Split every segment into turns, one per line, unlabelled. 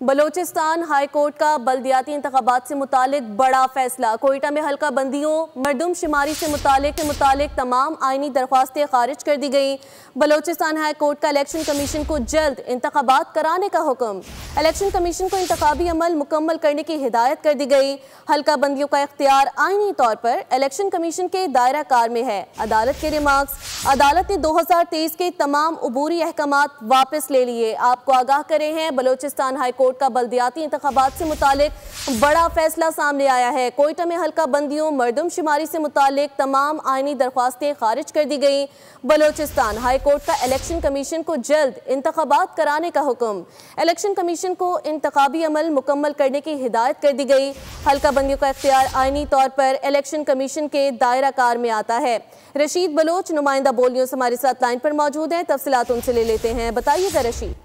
Balochistan high court का बल्दियाती इंतखाबात से मुतालिक बड़ा फैसला। कोयटा में हल्का बंदियों मरदम शुमारी से मुतालिक तमाम आईनी दरख्वास्तें खारिज कर दी गई। बलोचिस्तान हाई कोर्ट का इलेक्शन कमीशन को जल्द इंतखाबात कराने का हुक्म। इलेक्शन कमीशन को इंतखाबी अमल मुकम्मल करने की हिदायत कर दी गई। हल्का बंदियों का इख्तियार आईनी तौर पर इलेक्शन कमीशन के दायरा कार में है। अदालत के रिमार्क्स, अदालत ने 2023 के तमाम अबूरी अहकामात वापस ले लिए। आपको आगाह करे हैं, बलोचिस्तान हाई कोर्ट का बल्दियाती इंतखाबात से मुतालिक बड़ा फैसला सामने आया है। कोयटा में हल्का बंदियों मरदम शुमारी से मुतालिक तमाम आईनी दरख्वास्तें खारिज कर दी गई। बलोचिस्तान हाई कोर्ट का इलेक्शन कमीशन को जल्द इंतखाबात कराने का हुक्म। इलेक्शन कमीशन को इंतखाबी अमल मुकम्मल करने की हिदायत कर दी गई। हल्का बंदियों का इख्तियार आईनी तौर पर इलेक्शन कमीशन के दायरा कार में आता है। रशीद बलोच नुमाइंदा बोलियों से हमारे साथ लाइन पर मौजूद हैं, तफसीलात उनसे ले लेते हैं। बताइएगा रशीद।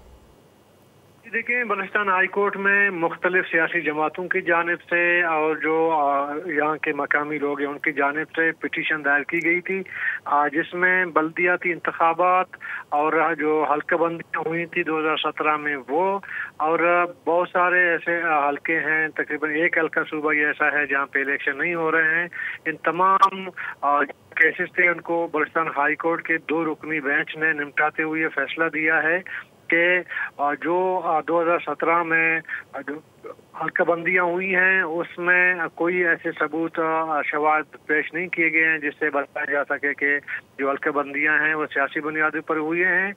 देखिए, बलूचिस्तान हाई कोर्ट में मुख्तलिफ सियासी जमातों की जानिब से और जो यहाँ के मकामी लोग हैं उनकी जानिब से पिटीशन दायर की गई थी, जिसमें बल्दियाती इंतखाबात और जो हल्का बंदियाँ हुई थी 2017 में वो, और बहुत सारे ऐसे हल्के हैं, तकरीबन एक हल्का सूबा ही ऐसा है जहाँ पे इलेक्शन नहीं हो रहे हैं। इन तमाम केसेस थे उनको बलूचिस्तान हाई कोर्ट के 2 रुकनी बेंच ने निपटाते हुए फैसला दिया है कि जो 2017 में हल्का बंदियाँ हुई हैं उसमें कोई ऐसे सबूत शवाहद पेश नहीं किए गए हैं जिससे बताया जा सके कि जो हल्का बंदियाँ हैं वो सियासी बुनियादों पर हुए हैं,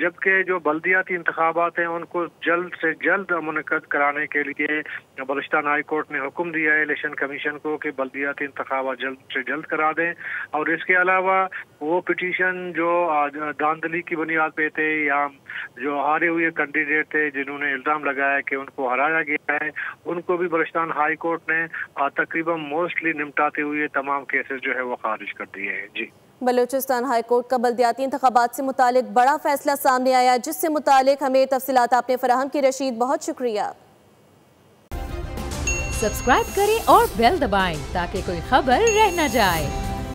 जबकि जो बल्दियाती इंतखाबात हैं उनको जल्द से जल्द मुनक्कद कराने के लिए बलूचिस्तान हाई कोर्ट ने हुक्म दिया है इलेक्शन कमीशन को कि बल्दियाती इंतखाबात जल्द से जल्द करा दें। और इसके अलावा वो पिटीशन जो धांधली की बुनियाद पे थे या जो हारे हुए कैंडिडेट थे जिन्होंने इल्ज़ाम लगाया कि उनको हराया गया है, उनको भी बलूचिस्तान हाई कोर्ट ने तकरीबन मोस्टली निपटाते हुए तमाम केसेस जो है वो खारिज कर दिए हैं। जी,
बलूचिस्तान हाई कोर्ट का बल्दियाती इंतखाबात से मुतालिक बड़ा फैसला सामने आया, जिससे मुतालिक हमें तफसीलात आपने फराहम की। रशीद, बहुत शुक्रिया।
सब्सक्राइब करें और बेल दबाएं ताकि कोई खबर रह न जाए।